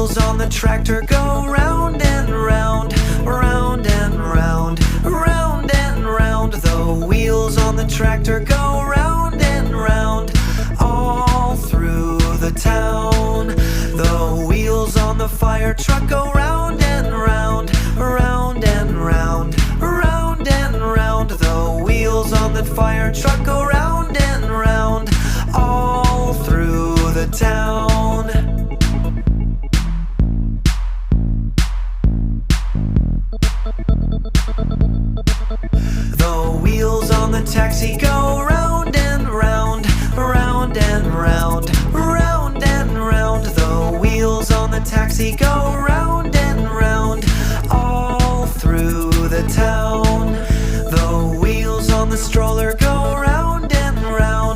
wheels on the tractor go round and round, round and round, round and round. The wheels on the tractor go round and round, all through the town. The wheels on the fire truck go round and round, round and round, round and round. The wheels on the fire truck go round and round, all through the town. The wheels on the taxi go round and round, round and round, round and round. The wheels on the taxi go round and round, all through the town. The wheels on the stroller go